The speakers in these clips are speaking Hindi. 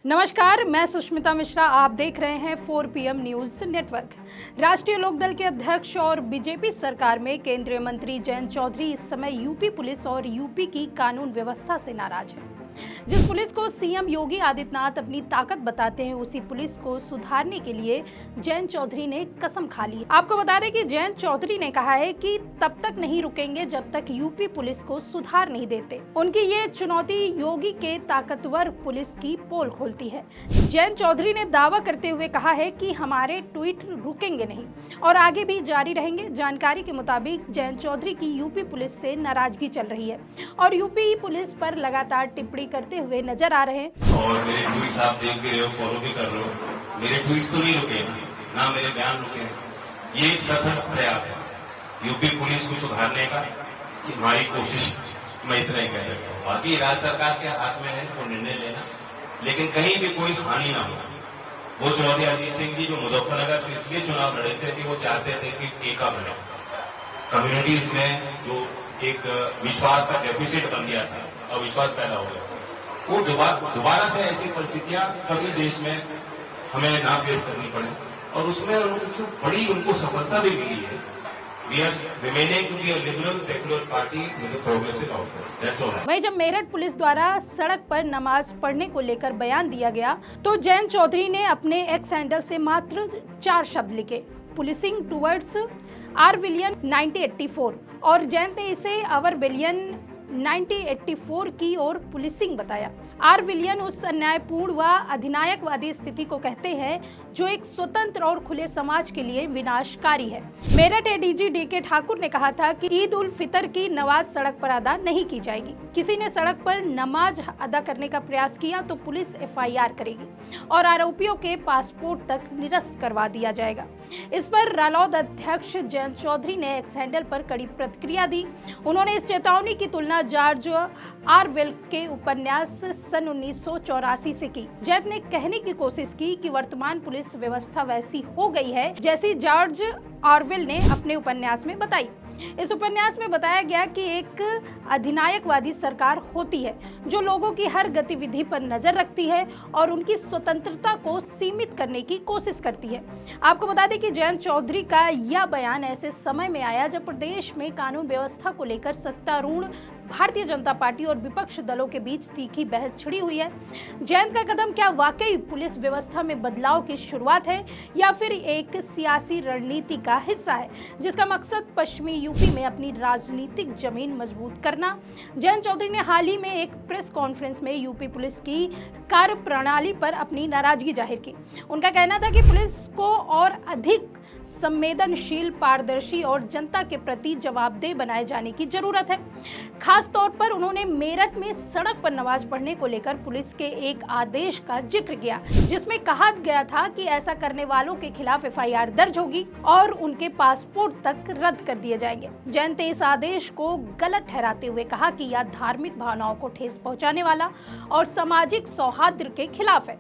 नमस्कार, मैं सुष्मिता मिश्रा। आप देख रहे हैं 4 PM न्यूज नेटवर्क। राष्ट्रीय लोकदल के अध्यक्ष और बीजेपी सरकार में केंद्रीय मंत्री जयंत चौधरी इस समय यूपी पुलिस और यूपी की कानून व्यवस्था से नाराज हैं। जिस पुलिस को सीएम योगी आदित्यनाथ अपनी ताकत बताते हैं, उसी पुलिस को सुधारने के लिए जयंत चौधरी ने कसम खा ली। आपको बता दें कि जयंत चौधरी ने कहा है कि तब तक नहीं रुकेंगे जब तक यूपी पुलिस को सुधार नहीं देते। उनकी ये चुनौती योगी के ताकतवर पुलिस की पोल खोलती है। जयंत चौधरी ने दावा करते हुए कहा है कि हमारे ट्वीट रुकेंगे नहीं और आगे भी जारी रहेंगे। जानकारी के मुताबिक जयंत चौधरी की यूपी पुलिस से नाराजगी चल रही है और यूपी पुलिस पर लगातार टिप्पणी करते हुए नजर आ रहे हैं। और मेरे ट्वीट्स आप देख भी रहे हो, फॉलो भी कर रहे हो। मेरे ट्वीट्स तो नहीं रुके, ना मेरे बयान रुके। ये एक सतत प्रयास है यूपी पुलिस को सुधारने का। हमारी कोशिश, मैं इतना ही कह सकता हूँ। बाकी राज्य सरकार के हाथ में है वो निर्णय लेना, लेकिन कहीं भी कोई हानि ना हो। वो चौधरी अजीत सिंह जी जो मुजफ्फरनगर से इसलिए चुनाव लड़े थे कि वो चाहते थे कि एका बने। कम्युनिटीज में जो एक विश्वास का डेफिसिट बन गया था, अविश्वास पैदा हो गया, वो दोबारा से ऐसी परिस्थितियां कभी देश में हमें ना फेस करनी पड़े। और उसमें उनको बड़ी सफलता भी मिली है। We are remaining to be a liberal secular party with a progressive outlook. That's all. वहीं जब मेरठ पुलिस द्वारा सड़क पर नमाज पढ़ने को लेकर बयान दिया गया तो जयंत चौधरी ने अपने एक्स हैंडल से मात्र 4 शब्द लिखे, पुलिसिंग टुवर्ड्स आर विलियन 1984, और जयंत ने इसे आवर विलियन 1984 की ओर पुलिसिंग बताया। आर विलियन उस अन्यायपूर्ण व अधिनायकवादी स्थिति को कहते हैं जो एक स्वतंत्र और खुले समाज के लिए विनाशकारी है। मेरठ एडीजी डीके ठाकुर ने कहा था कि ईद उल फितर की नमाज सड़क पर अदा नहीं की जाएगी। किसी ने सड़क पर नमाज अदा करने का प्रयास किया तो पुलिस FIR करेगी और आरोपियों के पासपोर्ट तक निरस्त करवा दिया जाएगा। इस पर रालोद अध्यक्ष जयंत चौधरी ने एक्स हैंडल पर कड़ी प्रतिक्रिया दी। उन्होंने इस चेतावनी की तुलना जॉर्ज ऑरवेल के उपन्यास सन 1984 से की। जयंत ने कहने की कोशिश की कि वर्तमान पुलिस व्यवस्था वैसी हो गई है जैसी जॉर्ज ऑरवेल ने अपने उपन्यास में बताई। इस उपन्यास में बताया गया कि एक अधिनायकवादी सरकार होती है जो लोगों की हर गतिविधि पर नजर रखती है और उनकी स्वतंत्रता को सीमित करने की कोशिश करती है। आपको बता दें कि जयंत चौधरी का यह बयान ऐसे समय में आया जब प्रदेश में कानून व्यवस्था को लेकर सत्तारूढ़ भारतीय जनता पार्टी और विपक्ष दलों के बीच तीखी बहस छिड़ी हुई है। जयंत का कदम क्या वाकई पुलिस व्यवस्था में बदलाव की शुरुआत है या फिर एक सियासी रणनीति का हिस्सा है जिसका मकसद पश्चिमी यूपी में अपनी राजनीतिक जमीन मजबूत करना? जयंत चौधरी ने हाल ही में एक प्रेस कॉन्फ्रेंस में यूपी पुलिस की कार्यप्रणाली पर अपनी नाराजगी जाहिर की। उनका कहना था कि पुलिस को और अधिक संवेदनशील, पारदर्शी और जनता के प्रति जवाबदेह बनाए जाने की जरूरत है। खास तौर पर उन्होंने मेरठ में सड़क पर नमाज पढ़ने को लेकर पुलिस के एक आदेश का जिक्र किया जिसमें कहा गया था कि ऐसा करने वालों के खिलाफ FIR दर्ज होगी और उनके पासपोर्ट तक रद्द कर दिए जाएंगे। जयंत ने इस आदेश को गलत ठहराते हुए कहा कि यह धार्मिक भावनाओं को ठेस पहुंचाने वाला और सामाजिक सौहार्द के खिलाफ है।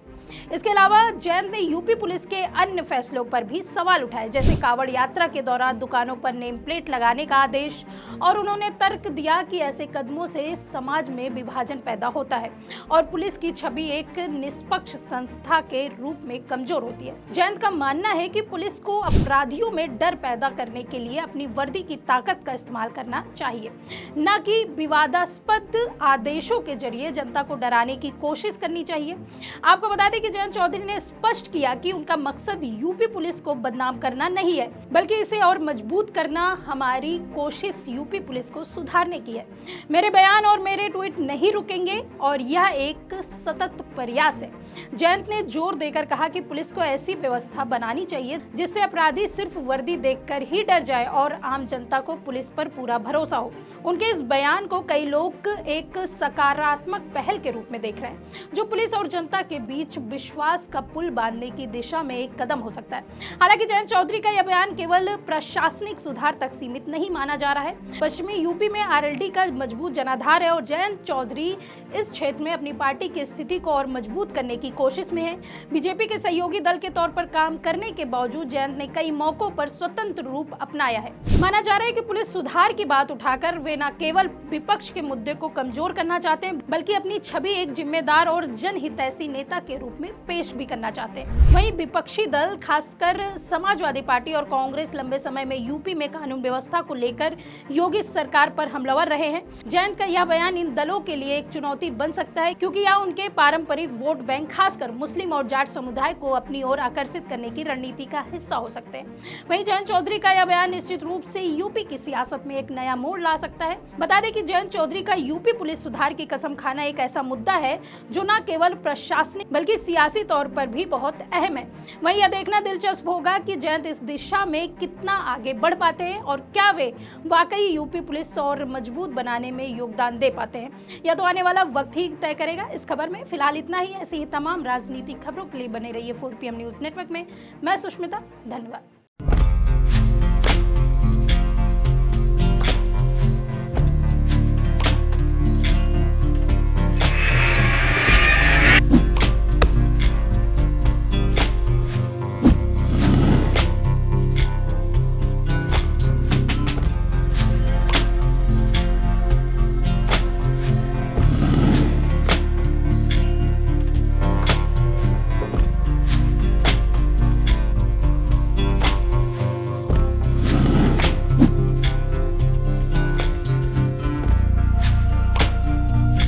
इसके अलावा जयंत ने यूपी पुलिस के अन्य फैसलों पर भी सवाल उठाए, जैसे कांवड़ यात्रा के दौरान दुकानों पर नेम प्लेट लगाने का आदेश, और उन्होंने तर्क दिया कि ऐसे कदमों से समाज में विभाजन पैदा होता है और पुलिस की छवि एक निष्पक्ष संस्था के रूप में कमजोर होती है। जयंत का मानना है कि पुलिस को अपराधियों में डर पैदा करने के लिए अपनी वर्दी की ताकत का इस्तेमाल करना चाहिए, न कि विवादास्पद आदेशों के जरिए जनता को डराने की कोशिश करनी चाहिए। आपको बता दें कि जयंत चौधरी ने स्पष्ट किया कि उनका मकसद यूपी पुलिस को बदनाम करना नहीं है, बल्कि इसे और मजबूत करना। हमारी कोशिश यूपी पुलिस को सुधारने की है। मेरे बयान और मेरे ट्वीट नहीं रुकेंगे और यह एक सतत प्रयास है। जयंत ने जोर देकर कहा कि पुलिस को ऐसी व्यवस्था बनानी चाहिए जिससे अपराधी सिर्फ वर्दी देखकर ही डर जाए और आम जनता को पुलिस पर पूरा भरोसा हो। उनके इस बयान को कई लोग एक सकारात्मक पहल के रूप में देख रहे हैं जो पुलिस और जनता के बीच विश्वास का पुल बांधने की दिशा में एक कदम हो सकता है। हालांकि जयंत चौधरी का यह बयान केवल प्रशासनिक सुधार तक सीमित नहीं माना जा रहा है। पश्चिमी यूपी में RLD का मजबूत जनाधार है और जयंत चौधरी इस क्षेत्र में अपनी पार्टी की स्थिति को और मजबूत करने की कोशिश में है। बीजेपी के सहयोगी दल के तौर पर काम करने के बावजूद जयंत ने कई मौकों पर स्वतंत्र रूप अपनाया है। माना जा रहा है कि पुलिस सुधार की बात उठाकर वे न केवल विपक्ष के मुद्दे को कमजोर करना चाहते हैं, बल्कि अपनी छवि एक जिम्मेदार और जनहितैषी नेता के रूप में पेश भी करना चाहते हैं। वहीं विपक्षी दल खासकर समाजवादी पार्टी और कांग्रेस लंबे समय में यूपी में कानून व्यवस्था को लेकर योगी सरकार पर हमलावर रहे हैं। जयंत का यह बयान इन दलों के लिए एक चुनौती बन सकता है, क्योंकि यह उनके पारंपरिक वोट बैंक खासकर मुस्लिम और जाट समुदाय को अपनी ओर आकर्षित करने की रणनीति का हिस्सा हो सकते हैं। वहीं जयंत चौधरी का यह बयान निश्चित रूप से यूपी की सियासत में एक नया मोड़ ला सकता है। बता दें कि जयंत चौधरी का यूपी पुलिस सुधार की कसम खाना एक ऐसा मुद्दा है जो न केवल प्रशासनिक बल्कि सियासी तौर पर भी बहुत अहम है। वहीं यह देखना दिलचस्प होगा कि जयंत इस दिशा में कितना आगे बढ़ पाते हैं और क्या वे वाकई यूपी पुलिस और मजबूत बनाने में योगदान दे पाते हैं। यह तो आने वाला वक्त ही तय करेगा। इस खबर में फिलहाल इतना ही। ऐसी ही तमाम राजनीतिक खबरों के लिए बने रहिए 4PM न्यूज नेटवर्क में। मैं सुष्मिता, धन्यवाद।